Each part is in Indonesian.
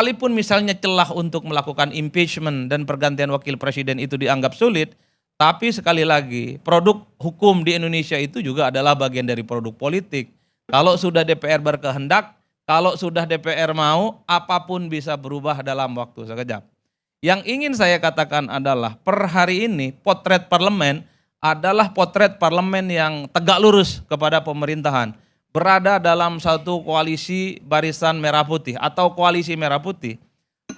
Sekalipun misalnya celah untuk melakukan impeachment dan pergantian wakil presiden itu dianggap sulit, tapi sekali lagi, produk hukum di Indonesia itu juga adalah bagian dari produk politik. Kalau sudah DPR berkehendak, kalau sudah DPR mau, apapun bisa berubah dalam waktu sekejap. Yang ingin saya katakan adalah per hari ini potret parlemen adalah potret parlemen yang tegak lurus kepada pemerintahan, berada dalam satu koalisi barisan merah putih atau koalisi merah putih.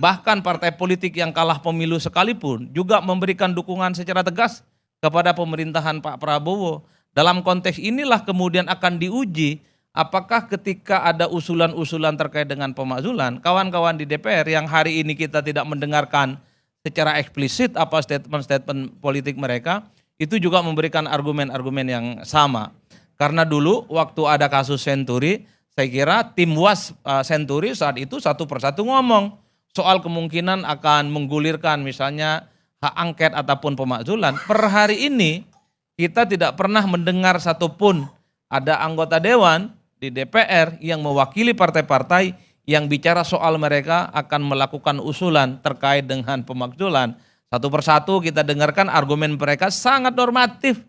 Bahkan partai politik yang kalah pemilu sekalipun juga memberikan dukungan secara tegas kepada pemerintahan Pak Prabowo. Dalam konteks inilah kemudian akan diuji apakah ketika ada usulan-usulan terkait dengan pemakzulan, kawan-kawan di DPR yang hari ini kita tidak mendengarkan secara eksplisit apa statement-statement politik mereka, itu juga memberikan argumen-argumen yang sama. Karena dulu waktu ada kasus Senturi, saya kira tim Was Senturi saat itu satu persatu ngomong soal kemungkinan akan menggulirkan misalnya hak angket ataupun pemakzulan. Per hari ini kita tidak pernah mendengar satupun ada anggota dewan di DPR yang mewakili partai-partai yang bicara soal mereka akan melakukan usulan terkait dengan pemakzulan. Satu persatu kita dengarkan argumen mereka sangat normatif.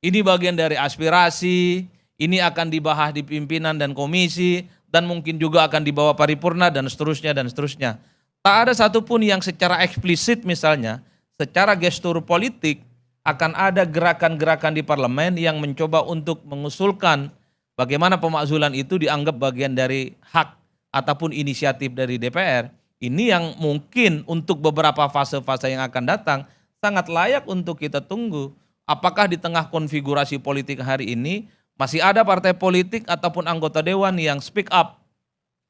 Ini bagian dari aspirasi, ini akan dibahas di pimpinan dan komisi, dan mungkin juga akan dibawa paripurna dan seterusnya dan seterusnya. Tak ada satupun yang secara eksplisit misalnya, secara gestur politik akan ada gerakan-gerakan di parlemen yang mencoba untuk mengusulkan bagaimana pemakzulan itu dianggap bagian dari hak ataupun inisiatif dari DPR. Ini yang mungkin untuk beberapa fase-fase yang akan datang sangat layak untuk kita tunggu. Apakah di tengah konfigurasi politik hari ini masih ada partai politik ataupun anggota dewan yang speak up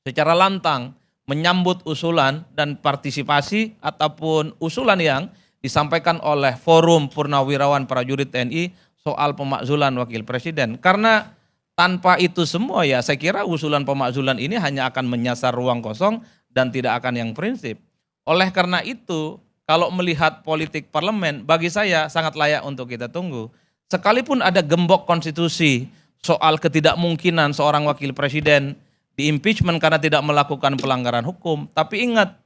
secara lantang menyambut usulan dan partisipasi ataupun usulan yang disampaikan oleh Forum Purnawirawan Prajurit TNI soal pemakzulan wakil presiden. Karena tanpa itu semua ya saya kira usulan pemakzulan ini hanya akan menyasar ruang kosong dan tidak akan yang prinsip. Oleh karena itu, kalau melihat politik parlemen, bagi saya sangat layak untuk kita tunggu. Sekalipun ada gembok konstitusi soal ketidakmungkinan seorang wakil presiden di impeachment karena tidak melakukan pelanggaran hukum. Tapi ingat,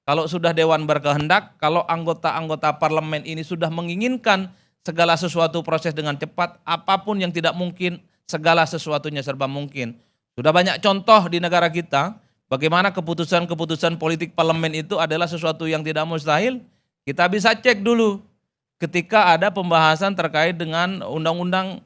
kalau sudah dewan berkehendak, kalau anggota-anggota parlemen ini sudah menginginkan segala sesuatu proses dengan cepat, apapun yang tidak mungkin, segala sesuatunya serba mungkin. Sudah banyak contoh di negara kita, bagaimana keputusan-keputusan politik parlemen itu adalah sesuatu yang tidak mustahil. Kita bisa cek dulu ketika ada pembahasan terkait dengan undang-undang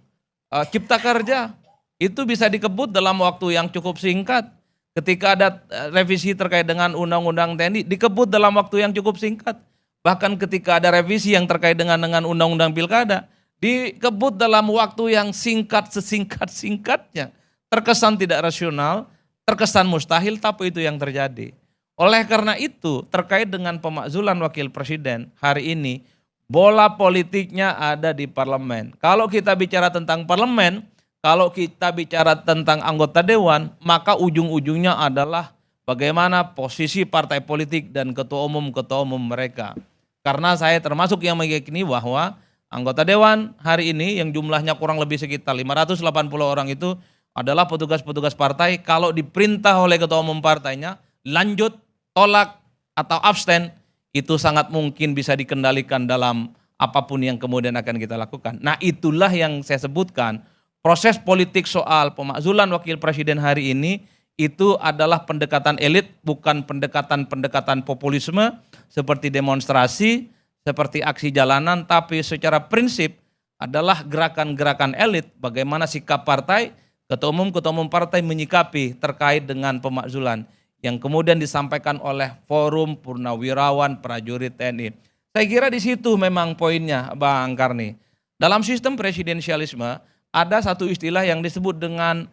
cipta kerja. Itu bisa dikebut dalam waktu yang cukup singkat. Ketika ada revisi terkait dengan undang-undang TNI, dikebut dalam waktu yang cukup singkat. Bahkan ketika ada revisi yang terkait dengan undang-undang pilkada, dikebut dalam waktu yang singkat sesingkat-singkatnya. Terkesan tidak rasional, terkesan mustahil, tapi itu yang terjadi. Oleh karena itu, terkait dengan pemakzulan wakil presiden hari ini, bola politiknya ada di parlemen. Kalau kita bicara tentang parlemen, kalau kita bicara tentang anggota dewan, maka ujung-ujungnya adalah bagaimana posisi partai politik dan ketua umum mereka. Karena saya termasuk yang meyakini bahwa anggota dewan hari ini yang jumlahnya kurang lebih sekitar 580 orang itu adalah petugas-petugas partai. Kalau diperintah oleh ketua umum partainya, lanjut, tolak, atau abstain, itu sangat mungkin bisa dikendalikan dalam apapun yang kemudian akan kita lakukan. Nah itulah yang saya sebutkan, proses politik soal pemakzulan wakil presiden hari ini, itu adalah pendekatan elit, bukan pendekatan populisme, seperti demonstrasi, seperti aksi jalanan, tapi secara prinsip adalah gerakan-gerakan elit, bagaimana sikap partai, ketua umum partai menyikapi terkait dengan pemakzulan yang kemudian disampaikan oleh Forum Purnawirawan Prajurit TNI. Saya kira di situ memang poinnya, Bang Karni. Dalam sistem presidensialisme ada satu istilah yang disebut dengan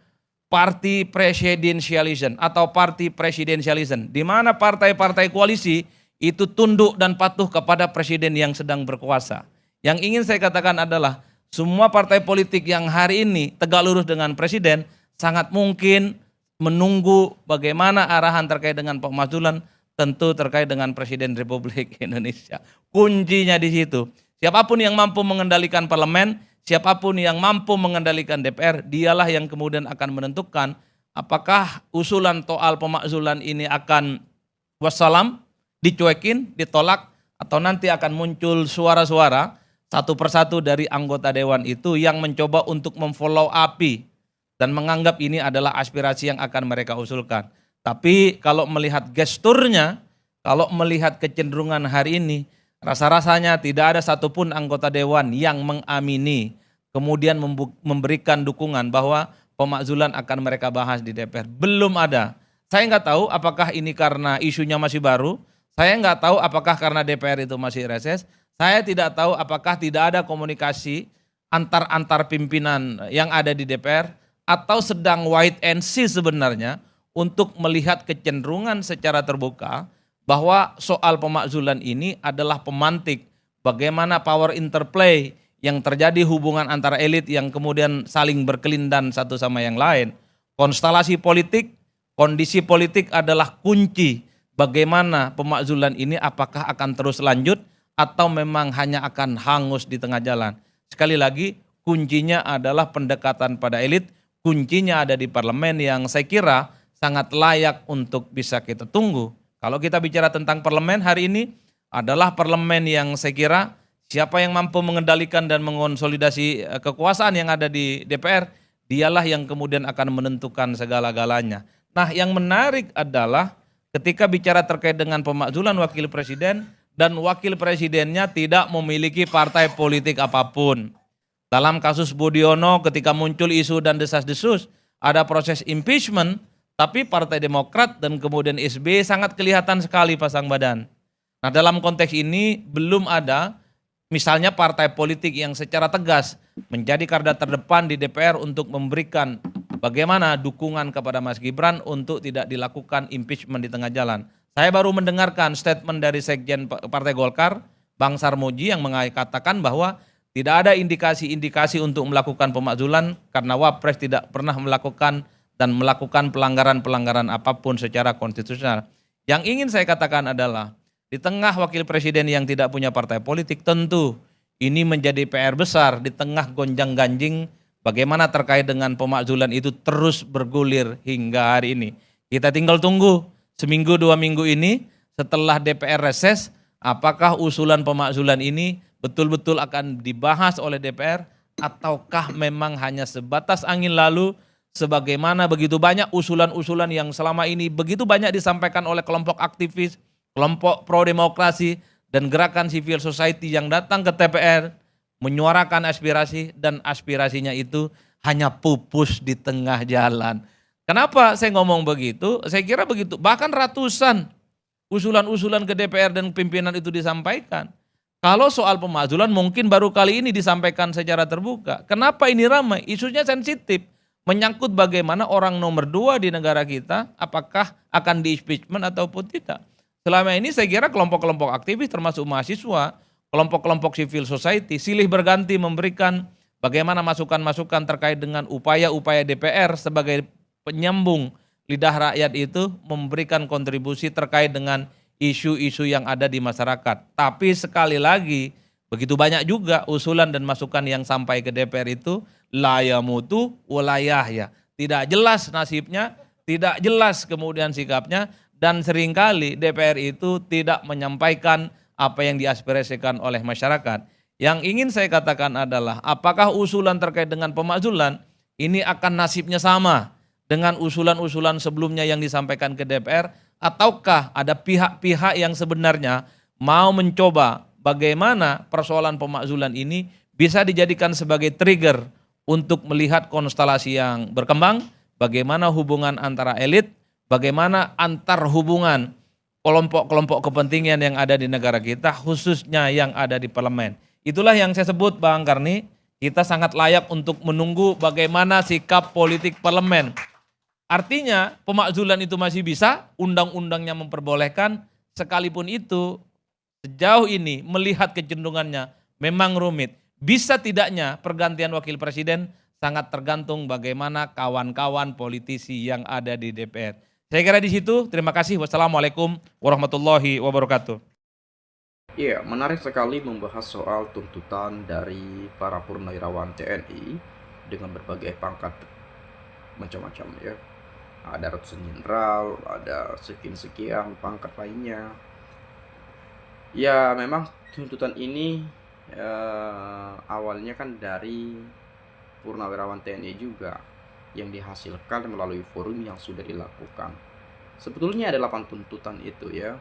party presidentialism atau party presidentialism, di mana partai-partai koalisi itu tunduk dan patuh kepada presiden yang sedang berkuasa. Yang ingin saya katakan adalah semua partai politik yang hari ini tegak lurus dengan presiden sangat mungkin menunggu bagaimana arahan terkait dengan pemakzulan, tentu terkait dengan Presiden Republik Indonesia. Kuncinya di situ. Siapapun yang mampu mengendalikan parlemen, siapapun yang mampu mengendalikan DPR, dialah yang kemudian akan menentukan apakah usulan soal pemakzulan ini akan wassalam, dicuekin, ditolak, atau nanti akan muncul suara-suara satu persatu dari anggota dewan itu yang mencoba untuk memfollow api dan menganggap ini adalah aspirasi yang akan mereka usulkan. Tapi kalau melihat gesturnya, kalau melihat kecenderungan hari ini, rasa-rasanya tidak ada satupun anggota dewan yang mengamini, kemudian memberikan dukungan bahwa pemakzulan akan mereka bahas di DPR. Belum ada. Saya nggak tahu apakah ini karena isunya masih baru, saya nggak tahu apakah karena DPR itu masih reses, saya tidak tahu apakah tidak ada komunikasi antar pimpinan yang ada di DPR, atau sedang wait and see sebenarnya untuk melihat kecenderungan secara terbuka bahwa soal pemakzulan ini adalah pemantik bagaimana power interplay yang terjadi hubungan antara elit yang kemudian saling berkelindan satu sama yang lain. Konstelasi politik, kondisi politik adalah kunci bagaimana pemakzulan ini apakah akan terus lanjut atau memang hanya akan hangus di tengah jalan. Sekali lagi, kuncinya adalah pendekatan pada elit, kuncinya ada di parlemen yang saya kira sangat layak untuk bisa kita tunggu. Kalau kita bicara tentang parlemen hari ini adalah parlemen yang saya kira siapa yang mampu mengendalikan dan mengonsolidasi kekuasaan yang ada di DPR, dialah yang kemudian akan menentukan segala-galanya. Nah, yang menarik adalah ketika bicara terkait dengan pemakzulan wakil presiden dan wakil presidennya tidak memiliki partai politik apapun. Dalam kasus Budiono ketika muncul isu dan desas-desus, ada proses impeachment, tapi Partai Demokrat dan kemudian SBY sangat kelihatan sekali pasang badan. Nah, dalam konteks ini belum ada misalnya partai politik yang secara tegas menjadi garda terdepan di DPR untuk memberikan bagaimana dukungan kepada Mas Gibran untuk tidak dilakukan impeachment di tengah jalan. Saya baru mendengarkan statement dari Sekjen Partai Golkar, Bang Sarmuji, yang mengatakan bahwa tidak ada indikasi-indikasi untuk melakukan pemakzulan karena Wapres tidak pernah melakukan dan melakukan pelanggaran-pelanggaran apapun secara konstitusional. Yang ingin saya katakan adalah di tengah wakil presiden yang tidak punya partai politik, tentu ini menjadi PR besar di tengah gonjang-ganjing bagaimana terkait dengan pemakzulan itu terus bergulir hingga hari ini. Kita tinggal tunggu seminggu 2 minggu ini setelah DPR reses, apakah usulan pemakzulan ini betul-betul akan dibahas oleh DPR ataukah memang hanya sebatas angin lalu sebagaimana begitu banyak usulan-usulan yang selama ini begitu banyak disampaikan oleh kelompok aktivis, kelompok pro-demokrasi, dan gerakan civil society yang datang ke DPR menyuarakan aspirasi dan aspirasinya itu hanya pupus di tengah jalan. Kenapa saya ngomong begitu? Saya kira begitu, bahkan ratusan usulan-usulan ke DPR dan pimpinan itu disampaikan. Kalau soal pemakzulan mungkin baru kali ini disampaikan secara terbuka. Kenapa ini ramai? Isunya sensitif, menyangkut bagaimana orang nomor 2 di negara kita apakah akan di-impeachment ataupun tidak. Selama ini saya kira kelompok-kelompok aktivis termasuk mahasiswa, kelompok-kelompok civil society silih berganti memberikan bagaimana masukan-masukan terkait dengan upaya-upaya DPR sebagai penyambung lidah rakyat itu memberikan kontribusi terkait dengan isu-isu yang ada di masyarakat. Tapi sekali lagi begitu banyak juga usulan dan masukan yang sampai ke DPR itu la yamutu wala yahya. Tidak jelas nasibnya, tidak jelas kemudian sikapnya. Dan seringkali DPR itu tidak menyampaikan apa yang diaspirasikan oleh masyarakat. Yang ingin saya katakan adalah apakah usulan terkait dengan pemakzulan ini akan nasibnya sama dengan usulan-usulan sebelumnya yang disampaikan ke DPR, ataukah ada pihak-pihak yang sebenarnya mau mencoba bagaimana persoalan pemakzulan ini bisa dijadikan sebagai trigger untuk melihat konstelasi yang berkembang, bagaimana hubungan antara elit, bagaimana antar hubungan kelompok-kelompok kepentingan yang ada di negara kita, khususnya yang ada di parlemen. Itulah yang saya sebut Bang Karni, kita sangat layak untuk menunggu bagaimana sikap politik parlemen. Artinya pemakzulan itu masih bisa, undang-undangnya memperbolehkan, sekalipun itu sejauh ini melihat kecenderungannya memang rumit. Bisa tidaknya pergantian wakil presiden sangat tergantung bagaimana kawan-kawan politisi yang ada di DPR. Saya kira di situ, terima kasih. Wassalamualaikum warahmatullahi wabarakatuh. Iya, menarik sekali membahas soal tuntutan dari para purnawirawan TNI dengan berbagai pangkat macam-macam ya. ada ratusan jenderal, ada sekian-sekian pangkat lainnya. Ya memang tuntutan ini awalnya kan dari purnawirawan TNI juga yang dihasilkan melalui forum yang sudah dilakukan. Sebetulnya ada 8 tuntutan itu ya.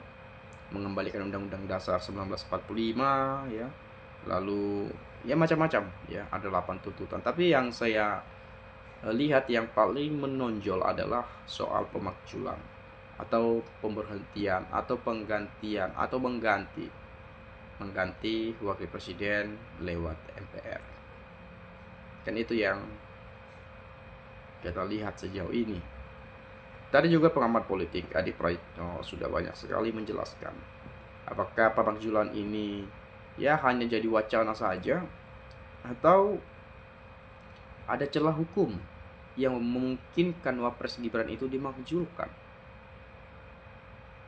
Mengembalikan Undang-Undang Dasar 1945 ya. Lalu ya macam-macam ya, ada 8 tuntutan. Tapi yang saya lihat yang paling menonjol adalah soal pemakzulan atau pemberhentian atau penggantian atau mengganti wakil presiden lewat MPR. Kan itu yang kita lihat sejauh ini. Tadi juga pengamat politik Adi Praitno sudah banyak sekali menjelaskan apakah pemakzulan ini ya hanya jadi wacana saja atau ada celah hukum yang memungkinkan Wapres Gibran itu dimakzulkan.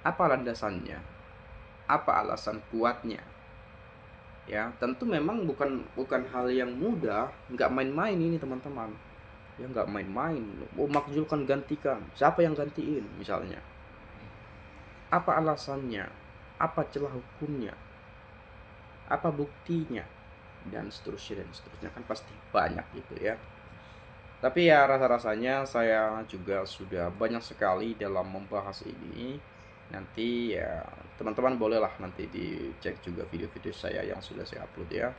Apa landasannya? Apa alasan kuatnya? Ya, tentu memang bukan hal yang mudah, nggak main-main ini teman-teman. Ya nggak main-main. Oh, makzulkan gantikan. Siapa yang gantiin misalnya? Apa alasannya? Apa celah hukumnya? Apa buktinya? Dan seterusnya kan pasti banyak gitu ya. Tapi ya rasa-rasanya saya juga sudah banyak sekali dalam membahas ini. Nanti ya teman-teman bolehlah nanti dicek juga video-video saya yang sudah saya upload ya.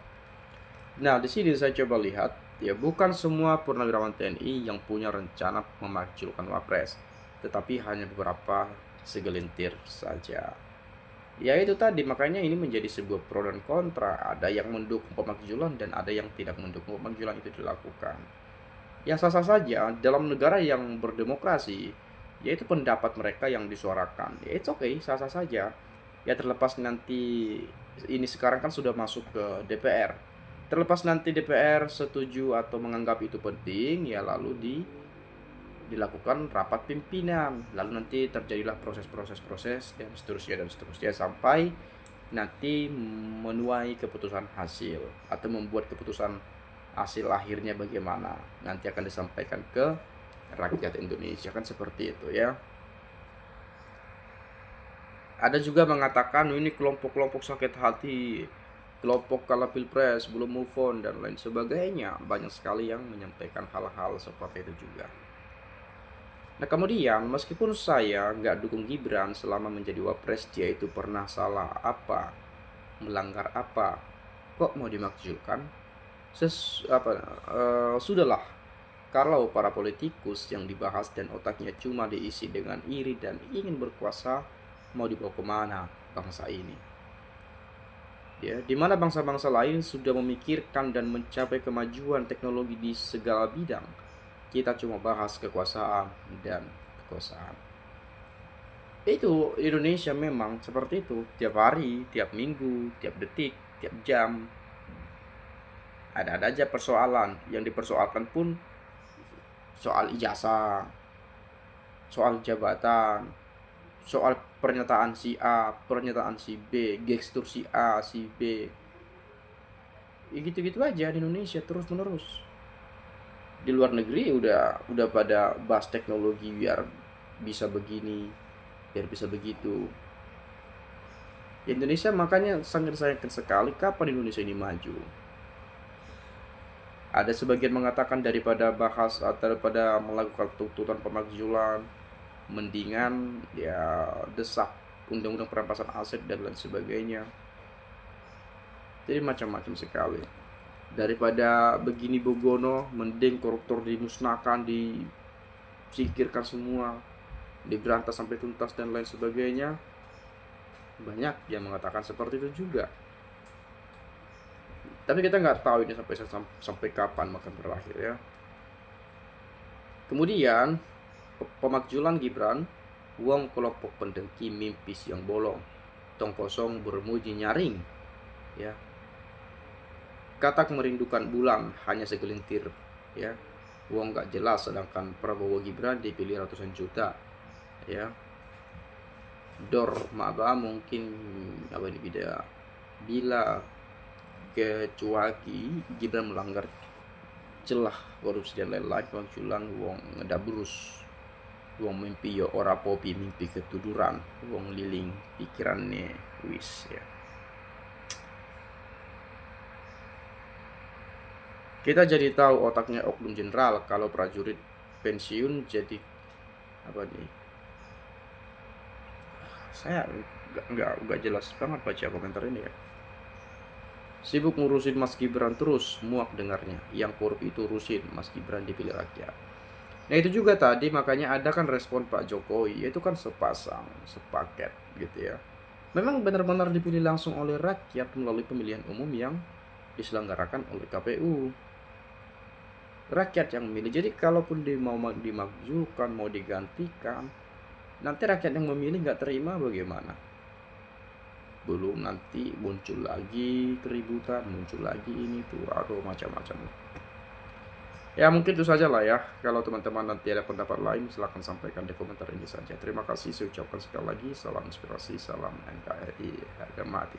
Nah, di sini saya coba lihat ya, bukan semua purnawirawan TNI yang punya rencana memakzulkan Wapres, tetapi hanya beberapa segelintir saja. Ya itu tadi, makanya ini menjadi sebuah pro dan kontra. Ada yang mendukung pemakzulan dan ada yang tidak mendukung pemakzulan itu dilakukan. Ya sah-sah saja dalam negara yang berdemokrasi, yaitu pendapat mereka yang disuarakan. Ya it's okay, sah-sah saja. Ya terlepas nanti ini sekarang kan sudah masuk ke DPR. Terlepas nanti DPR setuju atau menganggap itu penting, ya lalu dilakukan rapat pimpinan. Lalu nanti terjadilah proses dan seterusnya sampai nanti menuai keputusan hasil atau membuat keputusan hasil akhirnya bagaimana nanti akan disampaikan ke rakyat Indonesia, kan seperti itu ya. Ada juga mengatakan ini kelompok-kelompok sakit hati, kelompok kalah pilpres belum move on dan lain sebagainya. Banyak sekali yang menyampaikan hal-hal seperti itu juga. Nah kemudian meskipun saya nggak dukung Gibran selama menjadi wapres, dia itu pernah salah apa, melanggar apa, kok mau dimakzulkan? Sudahlah, kalau para politikus yang dibahas dan otaknya cuma diisi dengan iri dan ingin berkuasa, mau dibawa kemana bangsa ini? Ya, di mana bangsa-bangsa lain sudah memikirkan dan mencapai kemajuan teknologi di segala bidang. Kita cuma bahas kekuasaan dan kekuasaan. Itu Indonesia memang seperti itu. Tiap hari, tiap minggu, tiap detik, tiap jam. Ada aja persoalan. Yang dipersoalkan pun soal ijazah, soal jabatan, soal pernyataan si A, pernyataan si B, gestur si A, si B. Ya gitu-gitu aja di Indonesia terus menerus. Di luar negeri udah pada bahas teknologi biar bisa begini, biar bisa begitu. Indonesia makanya sangat disayangkan sekali, kapan Indonesia ini maju. Ada sebagian mengatakan daripada bahas atau daripada melakukan tuntutan pemakzulan, mendingan ya desak undang-undang perampasan aset dan lain sebagainya. Jadi macam-macam sekali. Daripada begini bogono, mending koruptor dimusnahkan, disingkirkan semua, diberantas sampai tuntas dan lain sebagainya. Banyak yang mengatakan seperti itu juga. Tapi kita nggak tahu ini sampai kapan makan berakhir ya. Kemudian pemakzulan Gibran, uang kelompok pendengki mimpi siang bolong, tong kosong bermuji nyaring, ya. Katak merindukan bulan hanya segelintir, ya. Uang nggak jelas, sedangkan Prabowo Gibran dipilih ratusan juta, ya. Dor maba mungkin apa ini beda bila kecuali Gibran melanggar celah korupsi dan lain-lain, pemakzulan uang ngedabrus Wong mimpi yo ora popi mimpi ketuduran, wong liling pikirannya wis ya. Kita jadi tahu otaknya oknum jenderal kalau prajurit pensiun jadi apa nih? Saya nggak jelas banget baca komentar ini ya. Sibuk ngurusin Mas Gibran terus, muak dengarnya. Yang korup itu urusin, Mas Gibran dipilih rakyat. Nah itu juga tadi makanya ada kan respon Pak Jokowi, itu kan sepasang, sepaket gitu ya. Memang benar-benar dipilih langsung oleh rakyat melalui pemilihan umum yang diselenggarakan oleh KPU. Rakyat yang memilih. Jadi kalaupun dia mau dimajukan, mau digantikan, nanti rakyat yang memilih nggak terima bagaimana? Belum nanti muncul lagi keributan, muncul lagi ini tuh, aduh macam-macam. Ya mungkin itu saja lah ya. Kalau teman-teman nanti ada pendapat lain silahkan sampaikan di komentar ini saja. Terima kasih, saya ucapkan sekali lagi salam inspirasi, salam NKRI harga mati.